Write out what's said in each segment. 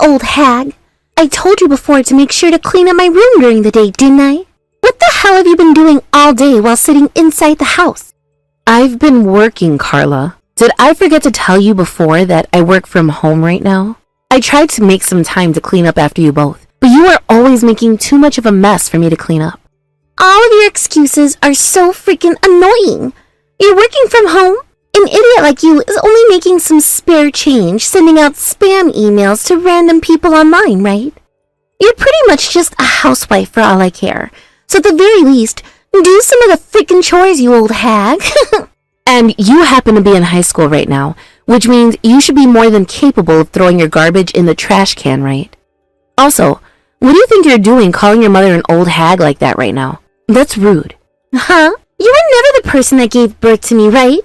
old hag. I told you before to make sure to clean up my room during the day, didn't I? What the hell have you been doing all day while sitting inside the house? I've been working, Carla. Did I forget to tell you before that I work from home right now? I tried to make some time to clean up after you both, but you are always making too much of a mess for me to clean up. All of your excuses are so freaking annoying. You're working from home? An idiot like you is only making some spare change sending out spam emails to random people online, right? You're pretty much just a housewife for all I care. So at the very least, do some of the freaking chores, you old hag. And you happen to be in high school right now, which means you should be more than capable of throwing your garbage in the trash can, right? Also, what do you think you're doing calling your mother an old hag like that right now? That's rude. Huh? You were never the person that gave birth to me, right?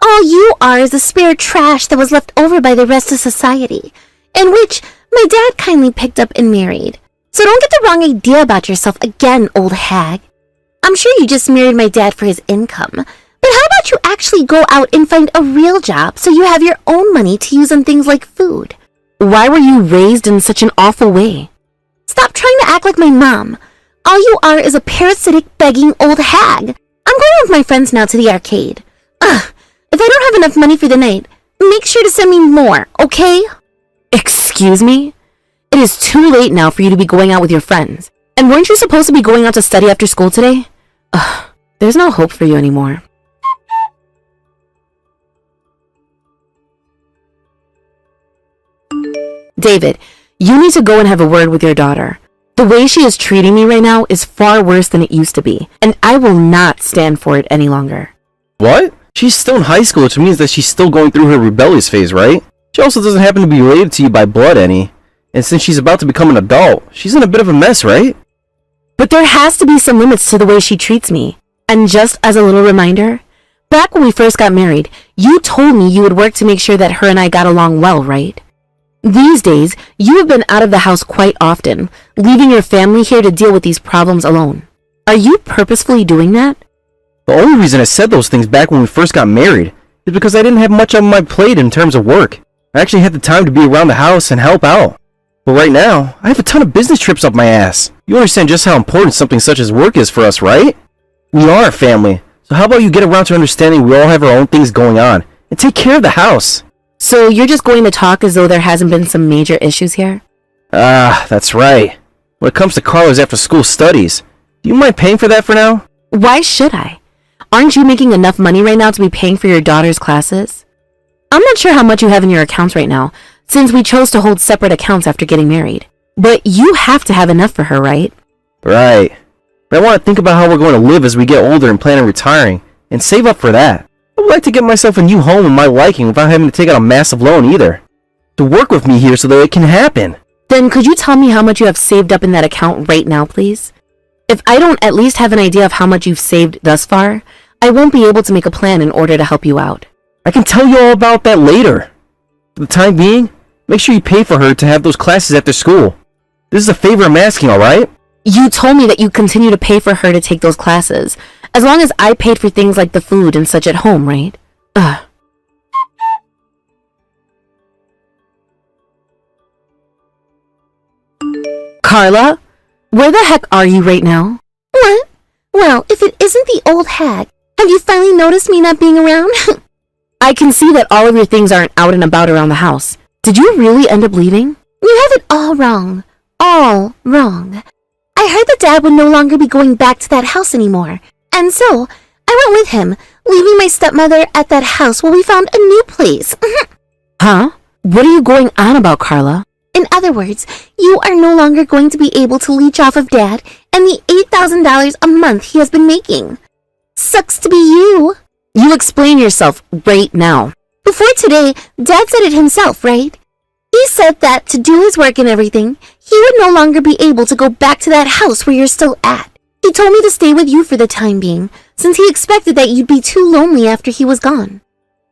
All you are is the spare trash that was left over by the rest of society, and which my dad kindly picked up and married. So don't get the wrong idea about yourself again, old hag. I'm sure you just married my dad for his income, but how about you actually go out and find a real job so you have your own money to use on things like food? Why were you raised in such an awful way? Stop trying to act like my mom. All you are is a parasitic, begging old hag. I'm going with my friends now to the arcade. Ugh. If I don't have enough money for the night, make sure to send me more, okay? Excuse me? It is too late now for you to be going out with your friends. And weren't you supposed to be going out to study after school today? Ugh, there's no hope for you anymore. David, you need to go and have a word with your daughter. The way she is treating me right now is far worse than it used to be, and I will not stand for it any longer. What? She's still in high school, which means that she's still going through her rebellious phase, right? She also doesn't happen to be related to you by blood any. And since she's about to become an adult, she's in a bit of a mess, right? But there has to be some limits to the way she treats me. And just as a little reminder, back when we first got married, you told me you would work to make sure that her and I got along well, right? These days, you have been out of the house quite often, leaving your family here to deal with these problems alone. Are you purposefully doing that? The only reason I said those things back when we first got married is because I didn't have much on my plate in terms of work. I actually had the time to be around the house and help out. But right now, I have a ton of business trips up my ass. You understand just how important something such as work is for us, right? We are a family, so how about you get around to understanding we all have our own things going on and take care of the house? So you're just going to talk as though there hasn't been some major issues here? Ah, that's right. When it comes to Carla's after-school studies, do you mind paying for that for now? Why should I? Aren't you making enough money right now to be paying for your daughter's classes? I'm not sure how much you have in your accounts right now, since we chose to hold separate accounts after getting married. But you have to have enough for her, right? Right. But I want to think about how we're going to live as we get older and plan on retiring, and save up for that. I would like to get myself a new home in my liking without having to take out a massive loan either. To work with me here so that it can happen. Then could you tell me how much you have saved up in that account right now, please? If I don't at least have an idea of how much you've saved thus far, I won't be able to make a plan in order to help you out. I can tell you all about that later. For the time being, make sure you pay for her to have those classes after school. This is a favor I'm asking, alright? You told me that you continue to pay for her to take those classes, as long as I paid for things like the food and such at home, right? Ugh. Carla? Where the heck are you right now? What? Well, if it isn't the old hag, have you finally noticed me not being around? I can see that all of your things aren't out and about around the house. Did you really end up leaving? You have it all wrong. All wrong. I heard that Dad would no longer be going back to that house anymore, and so I went with him, leaving my stepmother at that house while we found a new place. Huh? What are you going on about, Carla? In other words, you are no longer going to be able to leech off of Dad and the $8,000 a month he has been making. Sucks to be you. You explain yourself right now. Before today, Dad said it himself, right? He said that to do his work and everything, he would no longer be able to go back to that house where you're still at. He told me to stay with you for the time being, since he expected that you'd be too lonely after he was gone.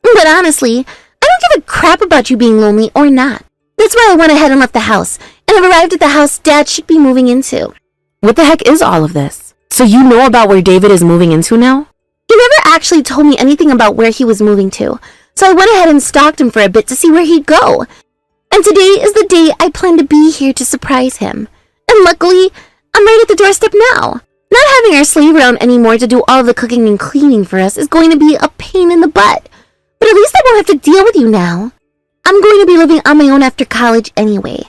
But honestly, I don't give a crap about you being lonely or not. That's why I went ahead and left the house, and have arrived at the house Dad should be moving into. What the heck is all of this? So you know about where David is moving into now? He never actually told me anything about where he was moving to, so I went ahead and stalked him for a bit to see where he'd go. And today is the day I plan to be here to surprise him. And luckily, I'm right at the doorstep now. Not having our slave around anymore to do all the cooking and cleaning for us is going to be a pain in the butt. But at least I won't have to deal with you now. I'm going to be living on my own after college anyway.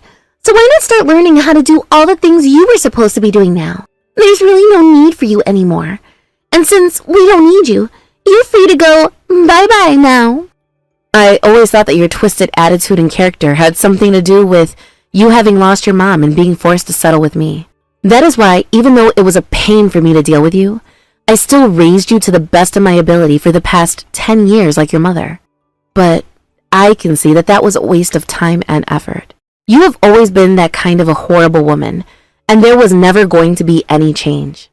So why not start learning how to do all the things you were supposed to be doing now? There's really no need for you anymore. And since we don't need you, you're free to go bye-bye now. I always thought that your twisted attitude and character had something to do with you having lost your mom and being forced to settle with me. That is why, even though it was a pain for me to deal with you, I still raised you to the best of my ability for the past 10 years like your mother. But I can see that that was a waste of time and effort. You have always been that kind of a horrible woman, and there was never going to be any change.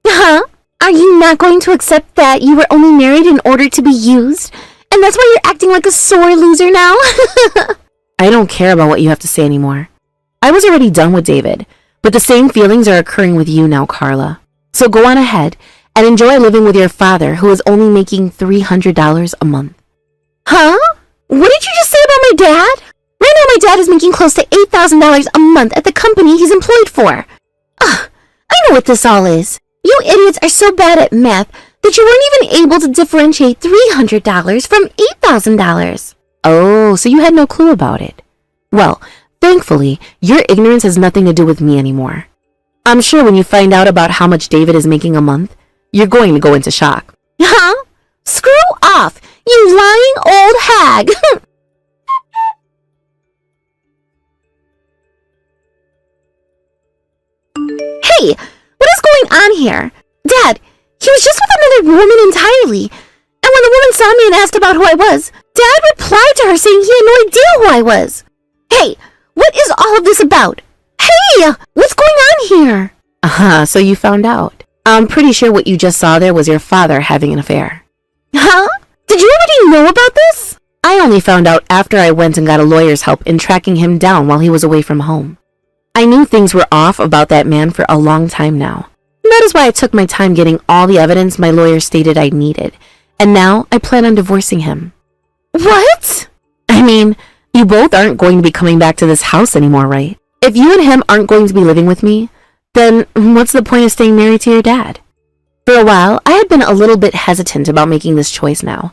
Huh? Are you not going to accept that you were only married in order to be used? And that's why you're acting like a sore loser now? I don't care about what you have to say anymore. I was already done with David, but the same feelings are occurring with you now, Carla. So go on ahead and enjoy living with your father, who is only making $300 a month. Huh? What did you just say about my dad? Right now my dad is making close to $8,000 a month at the company he's employed for. Ugh, I know what this all is. You idiots are so bad at math that you weren't even able to differentiate $300 from $8,000. Oh, so you had no clue about it. Well, thankfully, your ignorance has nothing to do with me anymore. I'm sure when you find out about how much David is making a month, you're going to go into shock. Huh? Screw off, you lying old hag! Hey, what is going on here? Dad, he was just with another woman entirely. And when the woman saw me and asked about who I was, Dad replied to her saying he had no idea who I was. Hey, what is all of this about? Hey, what's going on here? So you found out. I'm pretty sure what you just saw there was your father having an affair. Huh? Did you already know about this? I only found out after I went and got a lawyer's help in tracking him down while he was away from home. I knew things were off about that man for a long time now. That is why I took my time getting all the evidence my lawyer stated I needed. And now I plan on divorcing him. What? I mean, you both aren't going to be coming back to this house anymore, right? If you and him aren't going to be living with me, then what's the point of staying married to your dad? For a while, I had been a little bit hesitant about making this choice now,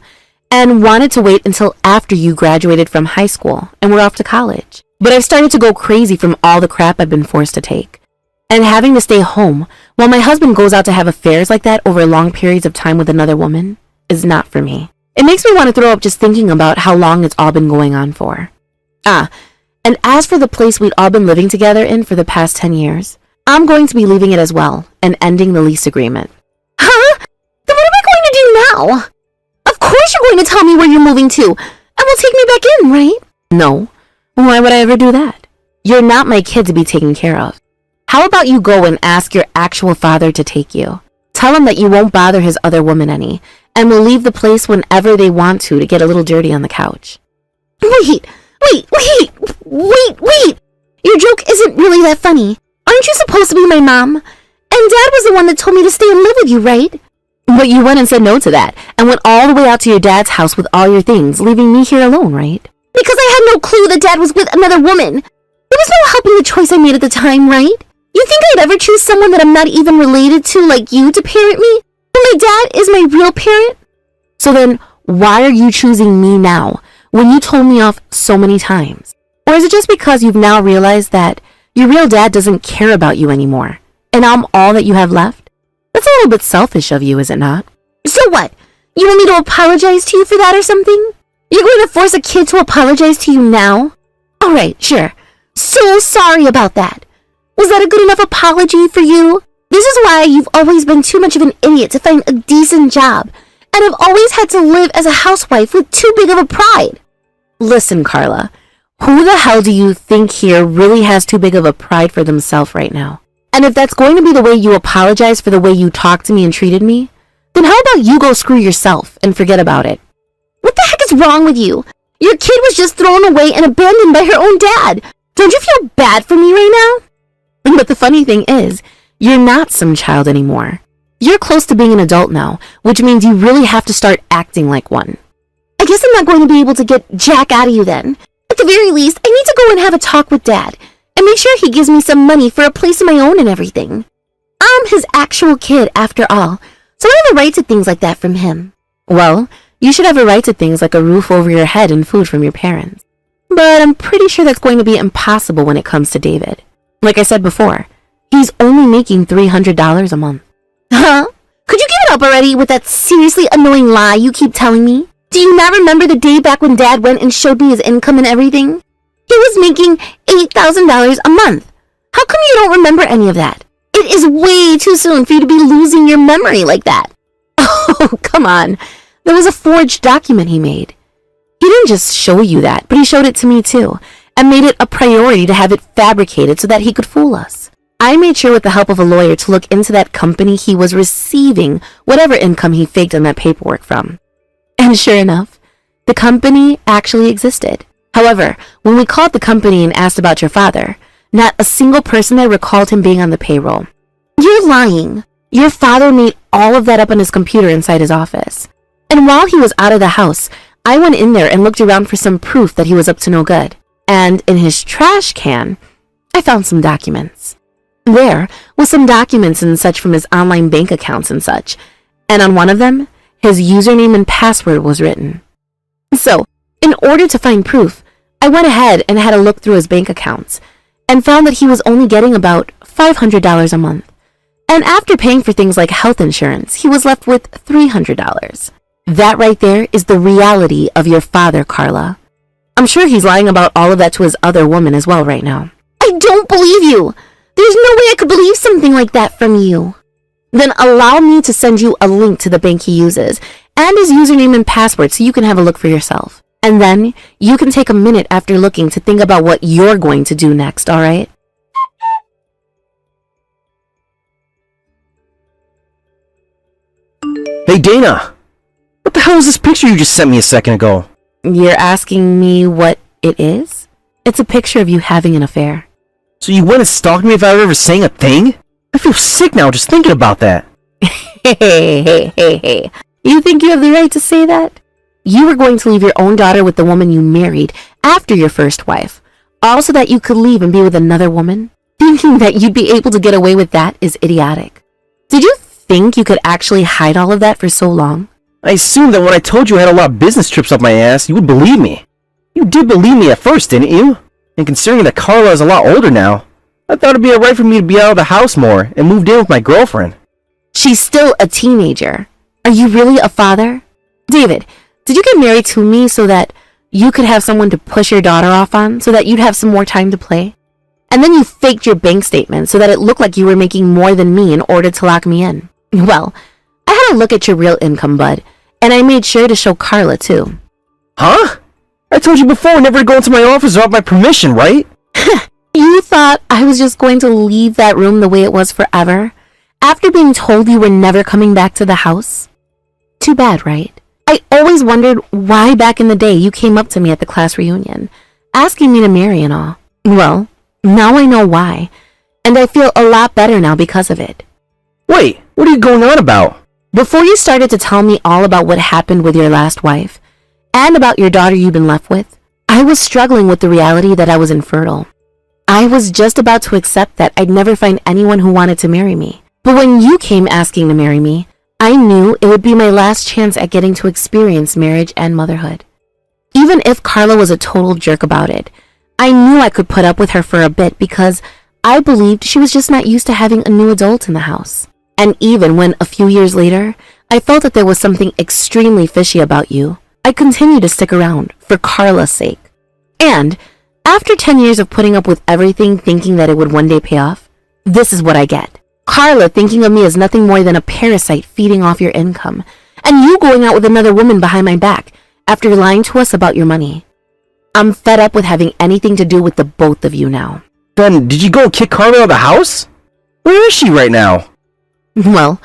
and wanted to wait until after you graduated from high school and were off to college. But I've started to go crazy from all the crap I've been forced to take. And having to stay home while my husband goes out to have affairs like that over long periods of time with another woman is not for me. It makes me want to throw up just thinking about how long it's all been going on for. And as for the place we'd all been living together in for the past 10 years, I'm going to be leaving it as well and ending the lease agreement. Huh? Then what am I going to do now? Of course you're going to tell me where you're moving to, and will take me back in, right? No. Why would I ever do that? You're not my kid to be taken care of. How about you go and ask your actual father to take you? Tell him that you won't bother his other woman any, and will leave the place whenever they want to get a little dirty on the couch. Wait! Your joke isn't really that funny. Aren't you supposed to be my mom? And Dad was the one that told me to stay and live with you, right? But you went and said no to that, and went all the way out to your dad's house with all your things, leaving me here alone, right? Because I had no clue that Dad was with another woman. There was no helping the choice I made at the time, right? You think I'd ever choose someone that I'm not even related to like you to parent me? When my dad is my real parent? So then, why are you choosing me now, when you told me off so many times? Or is it just because you've now realized that your real dad doesn't care about you anymore, and I'm all that you have left? That's a little bit selfish of you, is it not? So what? You want me to apologize to you for that or something? You're going to force a kid to apologize to you now? Alright, sure. So sorry about that. Was that a good enough apology for you? This is why you've always been too much of an idiot to find a decent job, and have always had to live as a housewife with too big of a pride. Listen, Carla, who the hell do you think here really has too big of a pride for themselves right now? And if that's going to be the way you apologize for the way you talked to me and treated me, then how about you go screw yourself and forget about it? What the heck is wrong with you? Your kid was just thrown away and abandoned by her own dad. Don't you feel bad for me right now? But the funny thing is, you're not some child anymore. You're close to being an adult now, which means you really have to start acting like one. I guess I'm not going to be able to get Jack out of you then. At the very least, I need to go and have a talk with Dad and make sure he gives me some money for a place of my own and everything. I'm his actual kid, after all, so I have a right to things like that from him. Well, you should have a right to things like a roof over your head and food from your parents. But I'm pretty sure that's going to be impossible when it comes to David. Like I said before, he's only making $300 a month. Huh? Could you give it up already with that seriously annoying lie you keep telling me? Do you not remember the day back when Dad went and showed me his income and everything? He was making $8,000 a month. How come you don't remember any of that? It is way too soon for you to be losing your memory like that. Oh, come on. There was a forged document he made. He didn't just show you that, but he showed it to me too, and made it a priority to have it fabricated so that he could fool us. I made sure with the help of a lawyer to look into that company he was receiving whatever income he faked on that paperwork from. And sure enough, the company actually existed. However, when we called the company and asked about your father, not a single person there recalled him being on the payroll. You're lying. Your father made all of that up on his computer inside his office. And while he was out of the house, I went in there and looked around for some proof that he was up to no good. And in his trash can, I found some documents. There was some documents and such from his online bank accounts and such. And on one of them, his username and password was written. So, in order to find proof, I went ahead and had a look through his bank accounts and found that he was only getting about $500 a month. And after paying for things like health insurance, he was left with $300. That right there is the reality of your father, Carla. I'm sure he's lying about all of that to his other woman as well right now. I don't believe you. There's no way I could believe something like that from you. Then allow me to send you a link to the bank he uses and his username and password so you can have a look for yourself. And then you can take a minute after looking to think about what you're going to do next, all right? Hey, Dana! What the hell is this picture you just sent me a second ago? You're asking me what it is? It's a picture of you having an affair. So you went and stalked me without ever saying a thing? I feel sick now just thinking about that. Hey. You think you have the right to say that? You were going to leave your own daughter with the woman you married after your first wife, all so that you could leave and be with another woman? Thinking that you'd be able to get away with that is idiotic. Did you think you could actually hide all of that for so long? I assumed that when I told you I had a lot of business trips up my ass, you would believe me. You did believe me at first, didn't you? And considering that Carla is a lot older now, I thought it'd be alright for me to be out of the house more and moved in with my girlfriend. She's still a teenager. Are you really a father? David, did you get married to me so that you could have someone to push your daughter off on so that you'd have some more time to play? And then you faked your bank statement so that it looked like you were making more than me in order to lock me in. Well, I had a look at your real income, bud, and I made sure to show Carla too. Huh? I told you before never to go into my office without my permission, right? You thought I was just going to leave that room the way it was forever? After being told you were never coming back to the house? Too bad, right? I always wondered why back in the day you came up to me at the class reunion, asking me to marry and all. Well, now I know why, and I feel a lot better now because of it. Wait, what are you going on about? Before you started to tell me all about what happened with your last wife, and about your daughter you've been left with, I was struggling with the reality that I was infertile. I was just about to accept that I'd never find anyone who wanted to marry me. But when you came asking to marry me, I knew it would be my last chance at getting to experience marriage and motherhood. Even if Carla was a total jerk about it, I knew I could put up with her for a bit because I believed she was just not used to having a new adult in the house. And even when a few years later, I felt that there was something extremely fishy about you, I continued to stick around for Carla's sake. And after 10 years of putting up with everything thinking that it would one day pay off, this is what I get. Carla thinking of me as nothing more than a parasite feeding off your income, and you going out with another woman behind my back after lying to us about your money. I'm fed up with having anything to do with the both of you now. Then, did you go and kick Carla out of the house? Where is she right now? Well,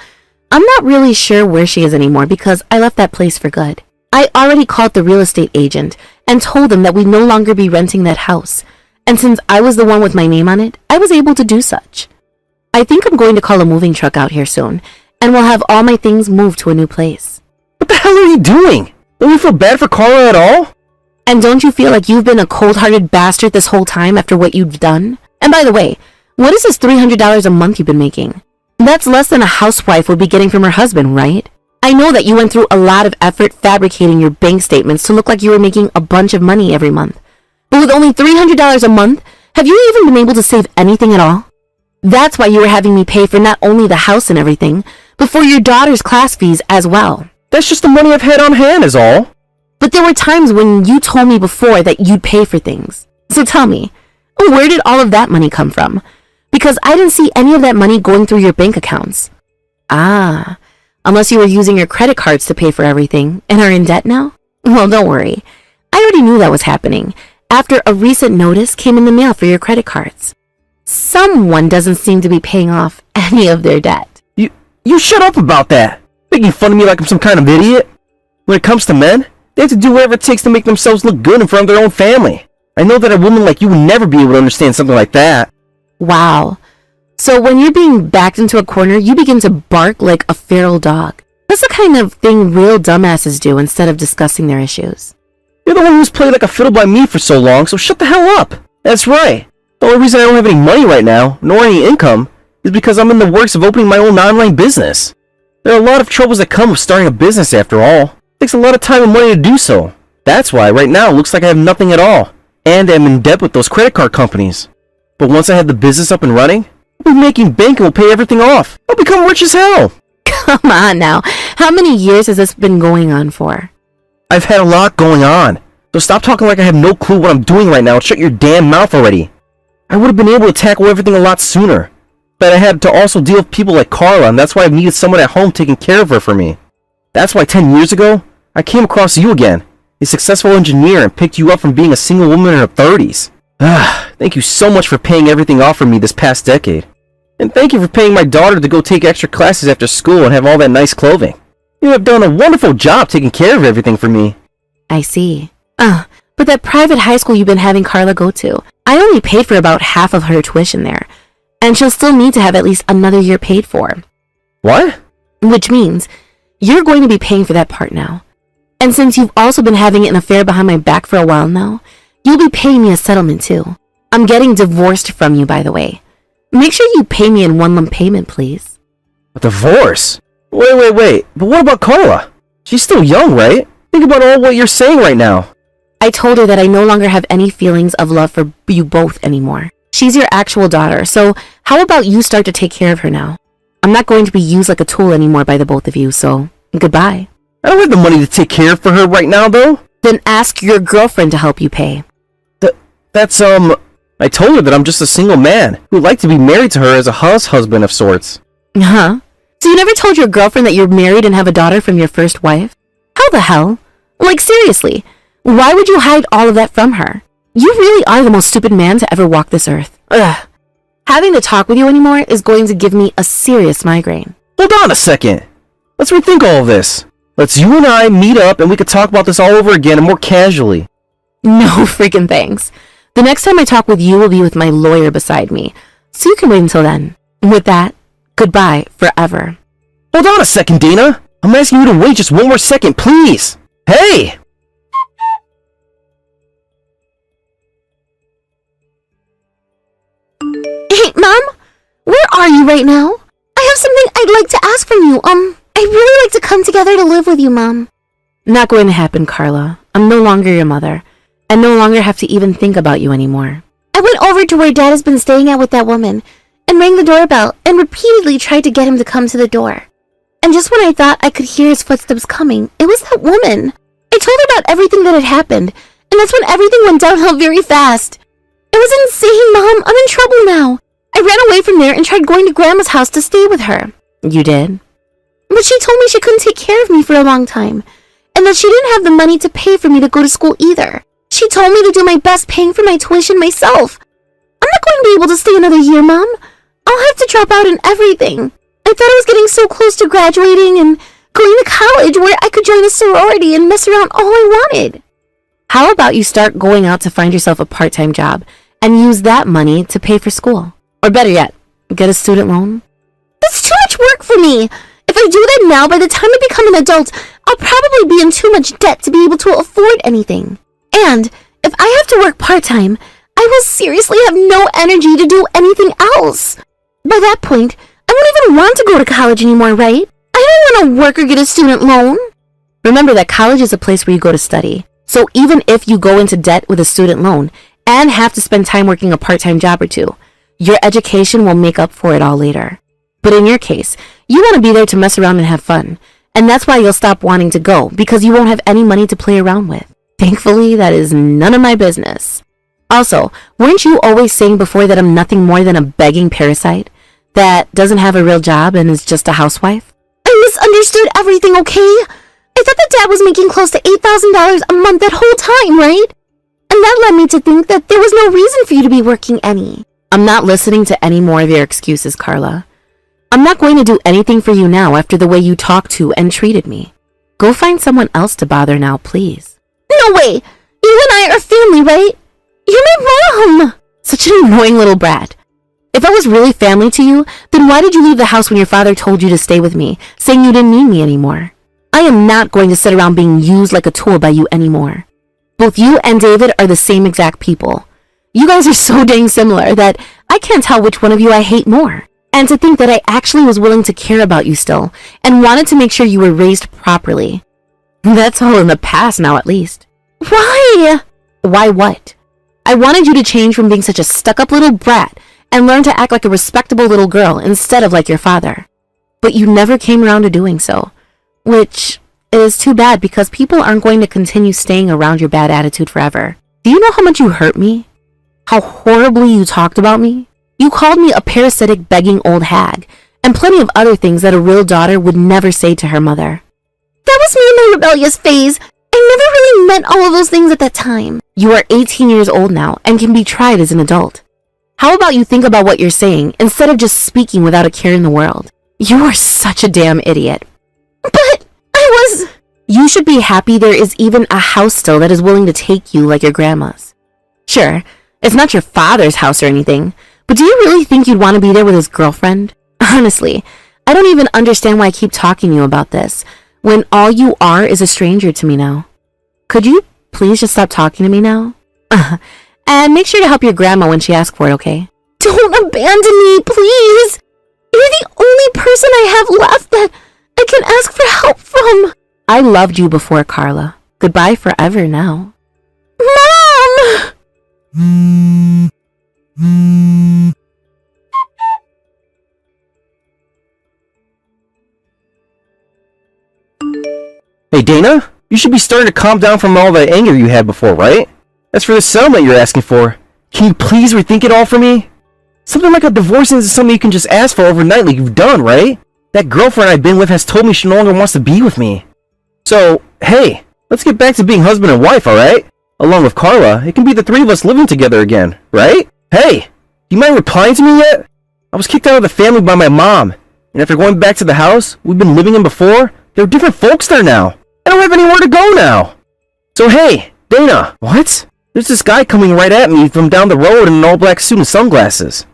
I'm not really sure where she is anymore because I left that place for good. I already called the real estate agent and told them that we'd no longer be renting that house, and since I was the one with my name on it, I was able to do such. I think I'm going to call a moving truck out here soon, and we'll have all my things moved to a new place. What the hell are you doing? Don't you feel bad for Carla at all? And don't you feel like you've been a cold-hearted bastard this whole time after what you've done? And by the way, what is this $300 a month you've been making? That's less than a housewife would be getting from her husband, right? I know that you went through a lot of effort fabricating your bank statements to look like you were making a bunch of money every month. But with only $300 a month, have you even been able to save anything at all? That's why you were having me pay for not only the house and everything, but for your daughter's class fees as well. That's just the money I've had on hand is all. But there were times when you told me before that you'd pay for things. So tell me, where did all of that money come from? Because I didn't see any of that money going through your bank accounts. Ah, unless you were using your credit cards to pay for everything and are in debt now? Well, don't worry. I already knew that was happening after a recent notice came in the mail for your credit cards. Someone doesn't seem to be paying off any of their debt. You shut up about that. Making fun of me like I'm some kind of idiot. When it comes to men, they have to do whatever it takes to make themselves look good in front of their own family. I know that a woman like you would never be able to understand something like that. Wow. So when you're being backed into a corner, you begin to bark like a feral dog. That's the kind of thing real dumbasses do instead of discussing their issues. You're the one who's played like a fiddle by me for so long, so shut the hell up. That's right. The only reason I don't have any money right now, nor any income, is because I'm in the works of opening my own online business. There are a lot of troubles that come with starting a business after all. It takes a lot of time and money to do so. That's why right now it looks like I have nothing at all, and I'm in debt with those credit card companies. But once I have the business up and running, I'll be making bank and will pay everything off. I'll become rich as hell. Come on now. How many years has this been going on for? I've had a lot going on, so stop talking like I have no clue what I'm doing right now and shut your damn mouth already. I would have been able to tackle everything a lot sooner, but I had to also deal with people like Carla, and that's why I've needed someone at home taking care of her for me. That's why 10 years ago, I came across you again, a successful engineer, and picked you up from being a single woman in her 30s. Thank you so much for paying everything off for me this past decade. And thank you for paying my daughter to go take extra classes after school and have all that nice clothing. You have done a wonderful job taking care of everything for me. I see. But that private high school you've been having Carla go to, I only paid for about half of her tuition there. And she'll still need to have at least another year paid for. What? Which means you're going to be paying for that part now. And since you've also been having an affair behind my back for a while now, you'll be paying me a settlement too. I'm getting divorced from you, by the way. Make sure you pay me in one lump payment, please. A divorce? Wait. But what about Carla? She's still young, right? Think about all what you're saying right now. I told her that I no longer have any feelings of love for you both anymore. She's your actual daughter, so how about you start to take care of her now? I'm not going to be used like a tool anymore by the both of you, so goodbye. I don't have the money to take care of for her right now, though. Then ask your girlfriend to help you pay. I told her that I'm just a single man who'd like to be married to her as a husband of sorts. Huh? So you never told your girlfriend that you're married and have a daughter from your first wife? How the hell? Like, seriously, why would you hide all of that from her? You really are the most stupid man to ever walk this earth. Ugh. Having to talk with you anymore is going to give me a serious migraine. Hold on a second. Let's rethink all of this. Let's you and I meet up and we could talk about this all over again and more casually. No freaking thanks. The next time I talk with you will be with my lawyer beside me, so you can wait until then. With that, goodbye forever. Hold on a second, Dana. I'm asking you to wait just one more second, please. Hey! Hey, Mom? Where are you right now? I have something I'd like to ask from you. I'd really like to come together to live with you, Mom. Not going to happen, Carla. I'm no longer your mother. I no longer have to even think about you anymore. I went over to where Dad has been staying at with that woman and rang the doorbell and repeatedly tried to get him to come to the door. And just when I thought I could hear his footsteps coming, it was that woman. I told her about everything that had happened, and that's when everything went downhill very fast. It was insane, Mom. I'm in trouble now. I ran away from there and tried going to Grandma's house to stay with her. You did? But she told me she couldn't take care of me for a long time, and that she didn't have the money to pay for me to go to school either. She told me to do my best paying for my tuition myself. I'm not going to be able to stay another year, Mom. I'll have to drop out in everything. I thought I was getting so close to graduating and going to college where I could join a sorority and mess around all I wanted. How about you start going out to find yourself a part-time job and use that money to pay for school? Or better yet, get a student loan? That's too much work for me. If I do that now, by the time I become an adult, I'll probably be in too much debt to be able to afford anything. And if I have to work part-time, I will seriously have no energy to do anything else. By that point, I won't even want to go to college anymore, right? I don't want to work or get a student loan. Remember that college is a place where you go to study. So even if you go into debt with a student loan and have to spend time working a part-time job or two, your education will make up for it all later. But in your case, you want to be there to mess around and have fun. And that's why you'll stop wanting to go, because you won't have any money to play around with. Thankfully, that is none of my business. Also, weren't you always saying before that I'm nothing more than a begging parasite that doesn't have a real job and is just a housewife? I misunderstood everything, okay? I thought that Dad was making close to $8,000 a month that whole time, right? And that led me to think that there was no reason for you to be working any. I'm not listening to any more of your excuses, Carla. I'm not going to do anything for you now after the way you talked to and treated me. Go find someone else to bother now, please. No way! You and I are family, right? You're my mom! Such an annoying little brat. If I was really family to you, then why did you leave the house when your father told you to stay with me, saying you didn't need me anymore? I am not going to sit around being used like a tool by you anymore. Both you and David are the same exact people. You guys are so dang similar that I can't tell which one of you I hate more. And to think that I actually was willing to care about you still, and wanted to make sure you were raised properly. That's all in the past now, at least. Why? Why what? I wanted you to change from being such a stuck-up little brat and learn to act like a respectable little girl instead of like your father. But you never came around to doing so, which is too bad because people aren't going to continue staying around your bad attitude forever. Do you know how much you hurt me? How horribly you talked about me? You called me a parasitic, begging old hag, and plenty of other things that a real daughter would never say to her mother. That was me in my rebellious phase. I never really meant all of those things at that time. You are 18 years old now and can be tried as an adult. How about you think about what you're saying instead of just speaking without a care in the world? You are such a damn idiot. But I was... You should be happy there is even a house still that is willing to take you like your grandma's. Sure, it's not your father's house or anything, but do you really think you'd want to be there with his girlfriend? Honestly, I don't even understand why I keep talking to you about this, when all you are is a stranger to me now. Could you please just stop talking to me now? And make sure to help your grandma when she asks for it, okay? Don't abandon me, please! You're the only person I have left that I can ask for help from. I loved you before, Carla. Goodbye forever now. Mom! Hey, Dana? You should be starting to calm down from all the anger you had before, right? As for the settlement you're asking for, can you please rethink it all for me? Something like a divorce isn't something you can just ask for overnight like you've done, right? That girlfriend I've been with has told me she no longer wants to be with me. So, hey, let's get back to being husband and wife, alright? Along with Carla, it can be the three of us living together again, right? Hey, you mind replying to me yet? I was kicked out of the family by my mom, and after going back to the house we've been living in before, there are different folks there now. I don't have anywhere to go now. So hey, Dana, what? There's this guy coming right at me from down the road in an all-black suit and sunglasses.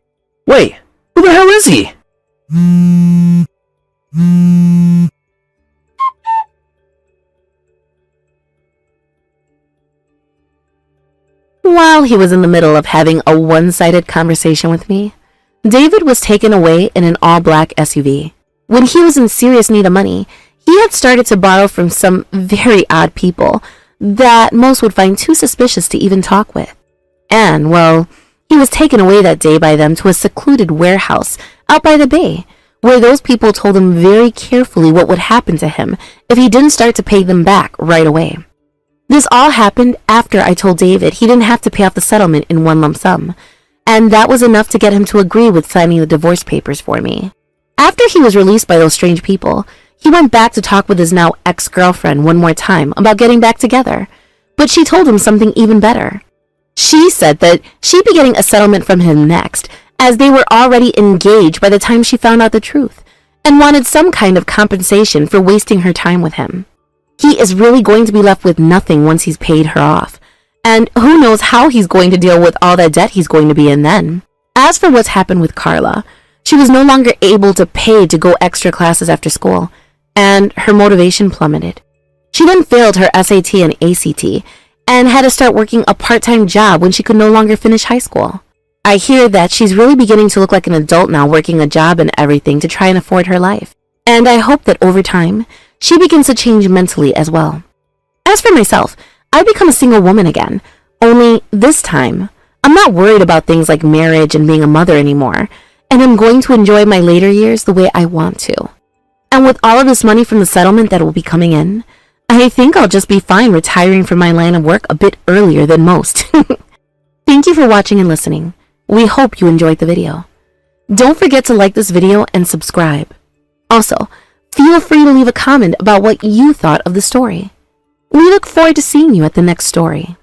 Wait, who the hell is he? While he was in the middle of having a one-sided conversation with me, David was taken away in an all-black SUV. When he was in serious need of money, he had started to borrow from some very odd people that most would find too suspicious to even talk with. And, well, he was taken away that day by them to a secluded warehouse out by the bay, where those people told him very carefully what would happen to him if he didn't start to pay them back right away. This all happened after I told David he didn't have to pay off the settlement in one lump sum, and that was enough to get him to agree with signing the divorce papers for me. After he was released by those strange people, he went back to talk with his now ex-girlfriend one more time about getting back together, but she told him something even better. She said that she'd be getting a settlement from him next, as they were already engaged by the time she found out the truth, and wanted some kind of compensation for wasting her time with him. He is really going to be left with nothing once he's paid her off, and who knows how he's going to deal with all that debt he's going to be in then. As for what's happened with Carla, she was no longer able to pay to go extra classes after school, and her motivation plummeted. She then failed her SAT and ACT, and had to start working a part-time job when she could no longer finish high school. I hear that she's really beginning to look like an adult now, working a job and everything to try and afford her life. And I hope that over time, she begins to change mentally as well. As for myself, I've become a single woman again, only this time, I'm not worried about things like marriage and being a mother anymore, and I'm going to enjoy my later years the way I want to. And with all of this money from the settlement that will be coming in, I think I'll just be fine retiring from my line of work a bit earlier than most. Thank you for watching and listening. We hope you enjoyed the video. Don't forget to like this video and subscribe. Also, feel free to leave a comment about what you thought of the story. We look forward to seeing you at the next story.